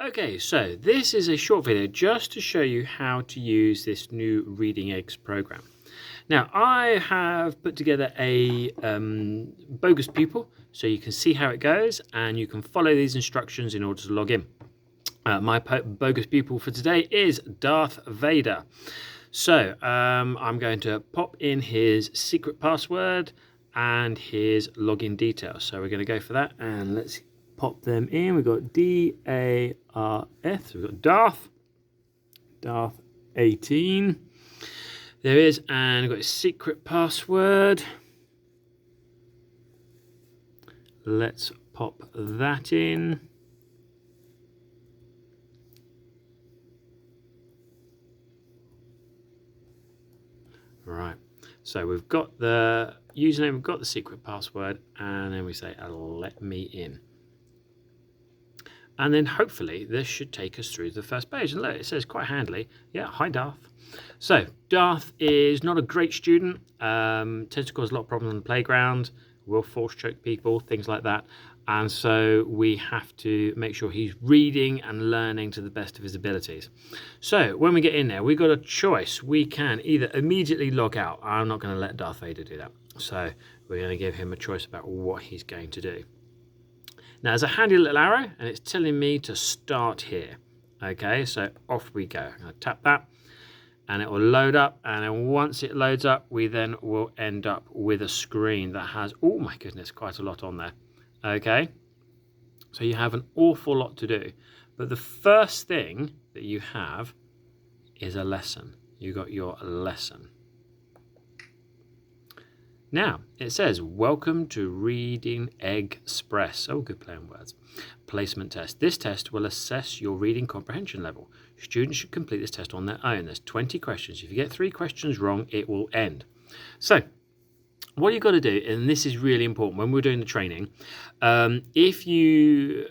Okay, so this is a short video just to show you how to use this new Reading Eggs program. Now, I have put together a bogus pupil so you can see how it goes and you can follow these instructions in order to log in. My bogus pupil for today is Darth Vader. So I'm going to pop in his secret password and his login details. So we're going to go for that and let's pop them in. We've got D-A-R-F. So we've got Darth 18. There is, and we've got his secret password. Let's pop that in. Right, so we've got the username, we've got the secret password, and then we say, let me in. And then hopefully this should take us through the first page. And look, it says quite handily, yeah, hi Darth. So Darth is not a great student, tends to cause a lot of problems on the playground, will force choke people, things like that. And so we have to make sure he's reading and learning to the best of his abilities. So when we get in there, we've got a choice. We can either immediately log out. I'm not going to let Darth Vader do that. So we're going to give him a choice about what he's going to do. Now, there's a handy little arrow, and it's telling me to start here. Okay, so off we go. I'm going to tap that, and it will load up. And then once it loads up, we then will end up with a screen that has, oh my goodness, quite a lot on there. Okay, so you have an awful lot to do. But the first thing that you have is a lesson. You got your lesson. Now, it says, welcome to Reading Express. Oh, good play on words. Placement test. This test will assess your reading comprehension level. Students should complete this test on their own. There's 20 questions. If you get 3 questions wrong, it will end. So, what you've got to do, and this is really important when we're doing the training, if you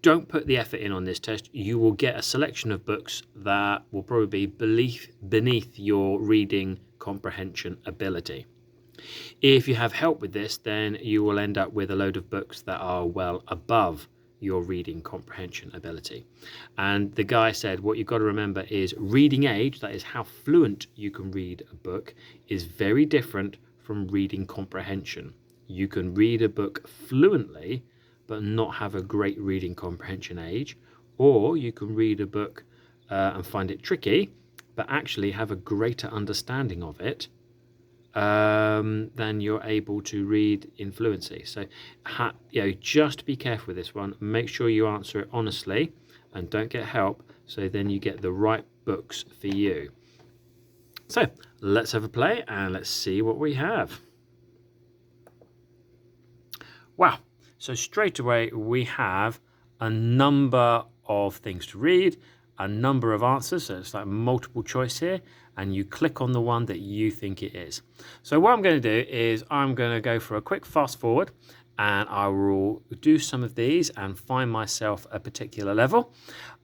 don't put the effort in on this test, you will get a selection of books that will probably be beneath your reading comprehension ability. If you have help with this, then you will end up with a load of books that are well above your reading comprehension ability. And the guy said what you've got to remember is reading age, that is how fluent you can read a book, is very different from reading comprehension. You can read a book fluently but not have a great reading comprehension age, or you can read a book and find it tricky but actually have a greater understanding of it than you're able to read in fluency. So just be careful with this one. Make sure you answer it honestly and don't get help, so then you get the right books for you. So let's have a play and let's see what we have. Wow, so straight away we have a number of things to read, a number of answers, so it's like multiple choice here, and you click on the one that you think it is. So what I'm going to do is I'm going to go for a quick fast forward, and I will do some of these and find myself a particular level.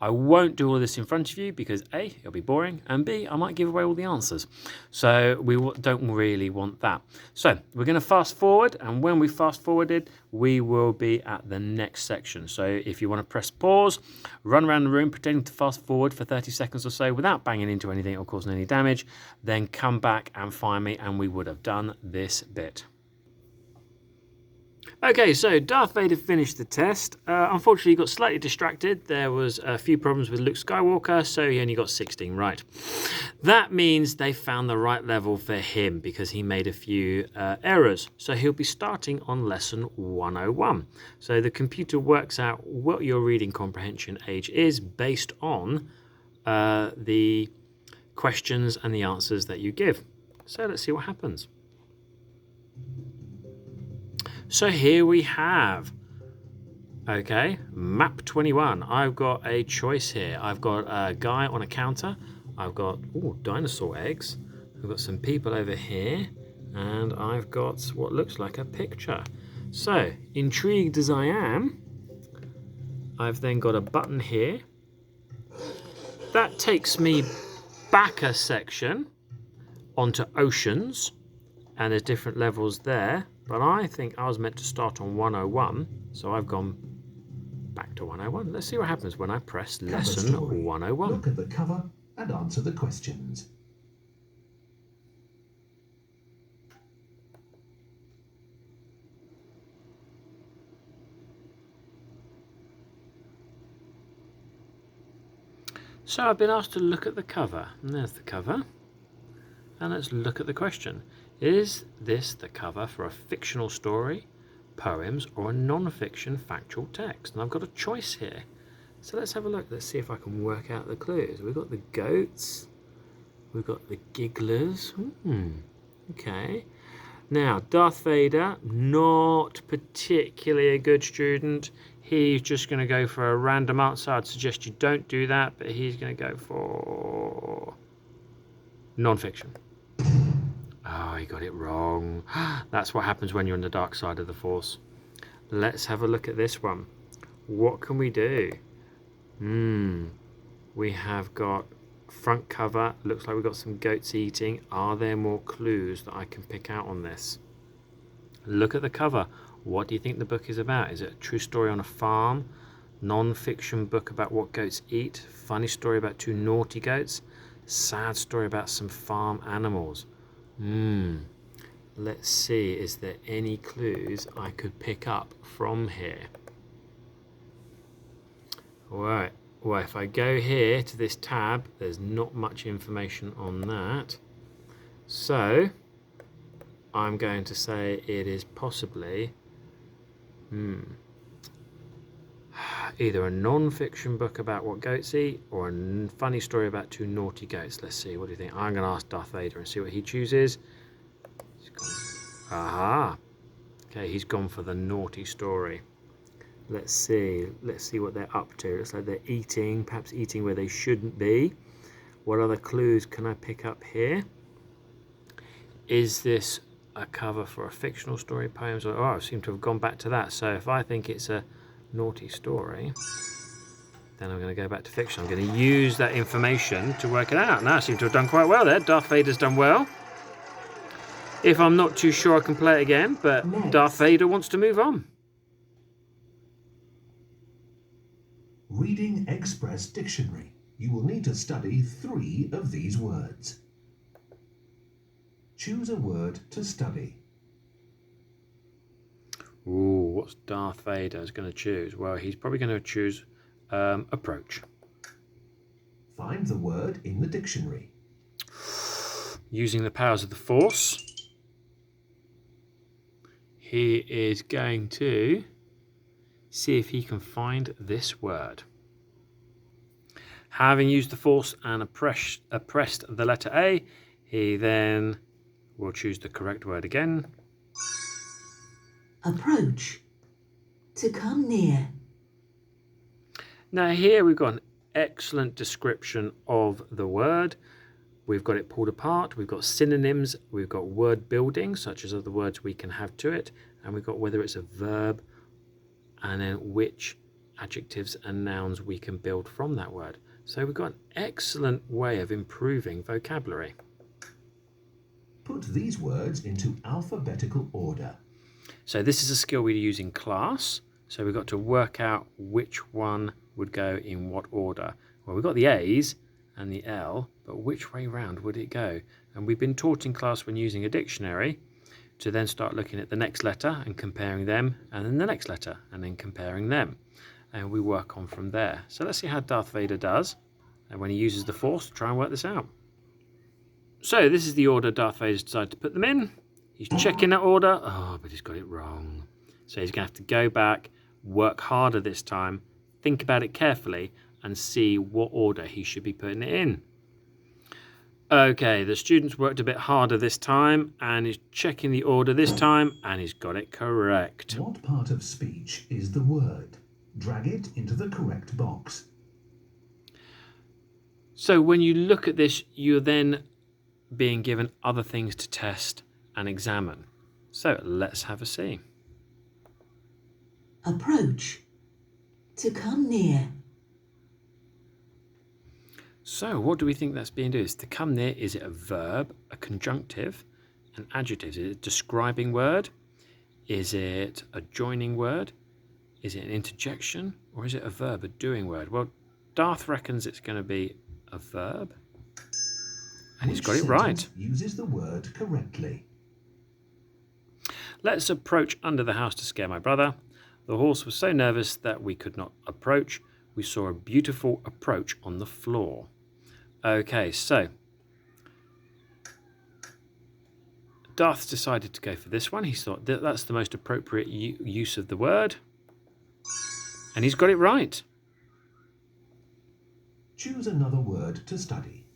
I won't do all this in front of you because A, it'll be boring, and B, I might give away all the answers. So we don't really want that. So we're going to fast forward, and when we fast forwarded, we will be at the next section. So if you want to press pause, run around the room pretending to fast forward for 30 seconds or so without banging into anything or causing any damage, then come back and find me and we would have done this bit. Okay, so Darth Vader finished the test. Unfortunately, he got slightly distracted. There was a few problems with Luke Skywalker, so he only got 16 right. That means they found the right level for him because he made a few errors. So he'll be starting on lesson 101. So the computer works out what your reading comprehension age is based on the questions and the answers that you give. So let's see what happens. So here we have, okay, map 21. I've got a choice here. I've got a guy on a counter. I've got dinosaur eggs. I've got some people over here. And I've got what looks like a picture. So, intrigued as I am, I've then got a button here. That takes me back a section onto oceans. And there's different levels there. But I think I was meant to start on 101, so I've gone back to 101. Let's see what happens when I press Cover lesson story. 101. Look at the cover and answer the questions. So I've been asked to look at the cover, and there's the cover. And let's look at the question. Is this the cover for a fictional story, poems, or a non-fiction factual text? And I've got a choice here. So let's have a look. Let's see if I can work out the clues. We've got the goats. We've got the gigglers. Okay. Now, Darth Vader, not particularly a good student. He's just going to go for a random answer. I'd suggest you don't do that, but he's going to go for non-fiction. Oh, he got it wrong. That's what happens when you're on the dark side of the Force. Let's have a look at this one. What can we do? We have got front cover. Looks like we've got some goats eating. Are there more clues that I can pick out on this? Look at the cover. What do you think the book is about? Is it a true story on a farm? Non-fiction book about what goats eat? Funny story about two naughty goats? Sad story about some farm animals? Let's see, is there any clues I could pick up from here? Alright, well, if I go here to this tab, there's not much information on that. So, I'm going to say it is possibly either a non-fiction book about what goats eat or a funny story about two naughty goats. Let's see, what do you think? I'm going to ask Darth Vader and see what he chooses. Aha! Okay, he's gone for the naughty story. Let's see what they're up to. Looks like they're eating, perhaps eating where they shouldn't be. What other clues can I pick up here? Is this a cover for a fictional story, poems? Oh, I seem to have gone back to that. So if I think it's a naughty story, then I'm going to go back to fiction. I'm going to use that information to work it out. Now I seem to have done quite well there. Darth Vader's done well. If I'm not too sure, I can play it again, but Next. Darth Vader wants to move on. Reading Express Dictionary. You will need to study 3 of these words. Choose a word to study. Ooh, what's Darth Vader going to choose? Well, he's probably going to choose approach. Find the word in the dictionary. Using the powers of the Force, he is going to see if he can find this word. Having used the Force and pressed the letter A, he then will choose the correct word again. Approach. To come near. Now here we've got an excellent description of the word. We've got it pulled apart, we've got synonyms, we've got word building, such as other words we can have to it, and we've got whether it's a verb, and then which adjectives and nouns we can build from that word. So we've got an excellent way of improving vocabulary. Put these words into alphabetical order. So this is a skill we use in class. So we've got to work out which one would go in what order. Well, we've got the A's and the L, but which way round would it go? And we've been taught in class when using a dictionary to then start looking at the next letter and comparing them, and then the next letter and then comparing them. And we work on from there. So let's see how Darth Vader does and when he uses the Force to try and work this out. So this is the order Darth Vader's decided to put them in. He's checking that order. Oh, but he's got it wrong. So he's going to have to go back, work harder this time, think about it carefully, and see what order he should be putting it in. Okay, the student's worked a bit harder this time, and he's checking the order this time, and he's got it correct. What part of speech is the word? Drag it into the correct box. So when you look at this, you're then being given other things to test and examine. So let's have a see. Approach. To come near. So what do we think that's being done? To come near, is it a verb, a conjunctive, an adjective? Is it a describing word? Is it a joining word? Is it an interjection or is it a verb, a doing word? Well, Darth reckons it's going to be a verb. And he's got it right. Uses the word correctly. Let's approach under the house to scare my brother. The horse was so nervous that we could not approach. We saw a beautiful approach on the floor. Okay, so Darth decided to go for this one. He thought that's the most appropriate use of the word. And he's got it right. Choose another word to study.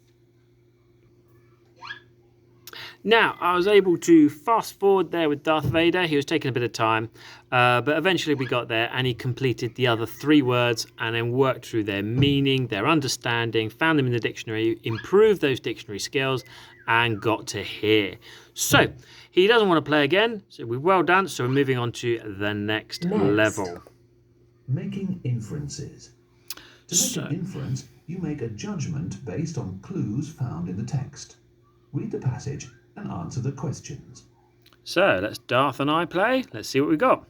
Now, I was able to fast forward there with Darth Vader. He was taking a bit of time, but eventually we got there and he completed the other 3 words and then worked through their meaning, their understanding, found them in the dictionary, improved those dictionary skills and got to here. So, he doesn't want to play again, so we're well done. So we're moving on to the next level. Making inferences. To make an inference, you make a judgment based on clues found in the text. Read the passage and answer the questions. So let's Darth and I play. Let's see what we got.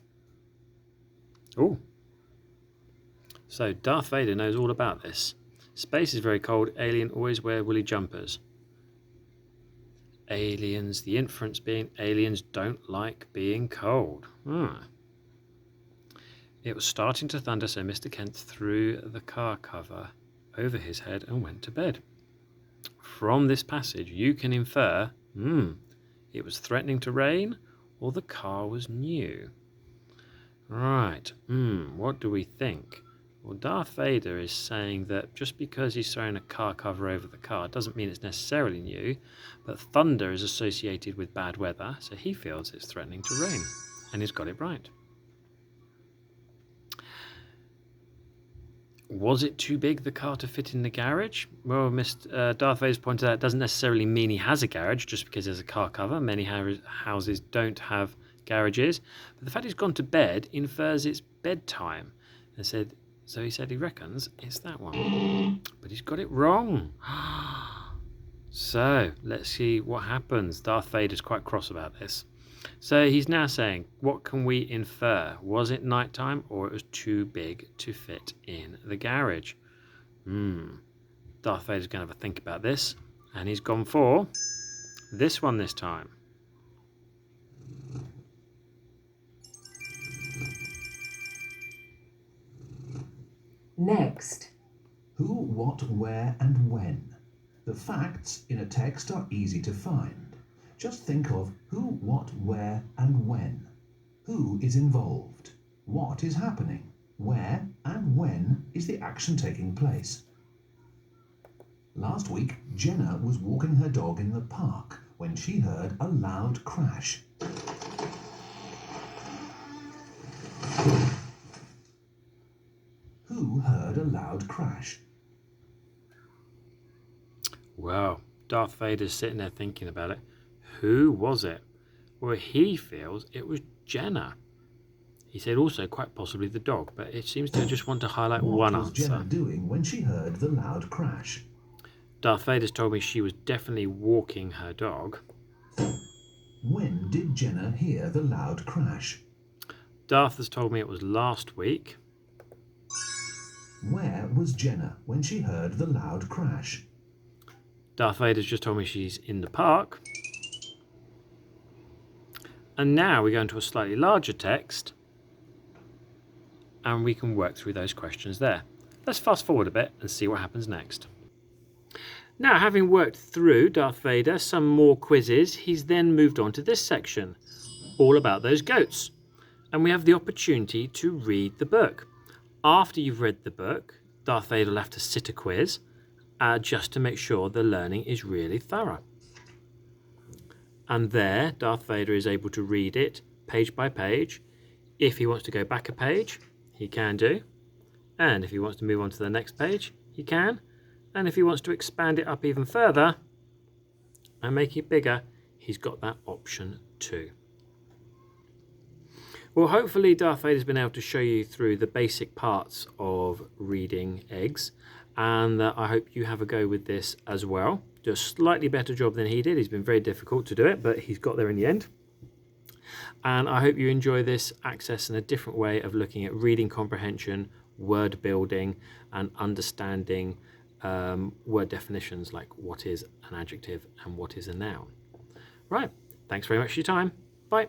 Oh. So Darth Vader knows all about this. Space is very cold. Alien always wear woolly jumpers. Aliens, the inference being aliens don't like being cold. It was starting to thunder, so Mr. Kent threw the car cover over his head and went to bed. From this passage, you can infer, it was threatening to rain or the car was new. Right, what do we think? Well, Darth Vader is saying that just because he's throwing a car cover over the car doesn't mean it's necessarily new, but thunder is associated with bad weather, so he feels it's threatening to rain, and he's got it right. Was it too big, the car, to fit in the garage? Well, Darth Vader's pointed out it doesn't necessarily mean he has a garage just because there's a car cover. Many houses don't have garages. But the fact he's gone to bed infers it's bedtime. So he said he reckons it's that one. But he's got it wrong. So let's see what happens. Darth Vader's quite cross about this. So he's now saying, what can we infer? Was it nighttime or it was too big to fit in the garage? Darth Vader's going to have a think about this. And he's gone for this one this time. Next. Who, what, where, and when. The facts in a text are easy to find. Just think of who, what, where, and when. Who is involved? What is happening? Where and when is the action taking place? Last week, Jenna was walking her dog in the park when she heard a loud crash. Who heard a loud crash? Wow, Darth Vader's sitting there thinking about it. Who was it? Well, he feels it was Jenna. He said also quite possibly the dog, but it seems to just want to highlight one answer. What was Jenna doing when she heard the loud crash? Darth Vader's told me she was definitely walking her dog. When did Jenna hear the loud crash? Darth has told me it was last week. Where was Jenna when she heard the loud crash? Darth Vader's just told me she's in the park. And now we go into a slightly larger text and we can work through those questions there. Let's fast forward a bit and see what happens next. Now, having worked through Darth Vader some more quizzes, he's then moved on to this section, all about those goats. And we have the opportunity to read the book. After you've read the book, Darth Vader will have to sit a quiz just to make sure the learning is really thorough. And there, Darth Vader is able to read it page by page. If he wants to go back a page, he can do. And if he wants to move on to the next page, he can. And if he wants to expand it up even further and make it bigger, he's got that option too. Well, hopefully Darth Vader's been able to show you through the basic parts of reading eggs. And I hope you have a go with this as well. Do a slightly better job than he did. He's been very difficult to do it, but he's got there in the end. And I hope you enjoy this access and a different way of looking at reading comprehension, word building, and understanding word definitions like what is an adjective and what is a noun. Right, thanks very much for your time. Bye.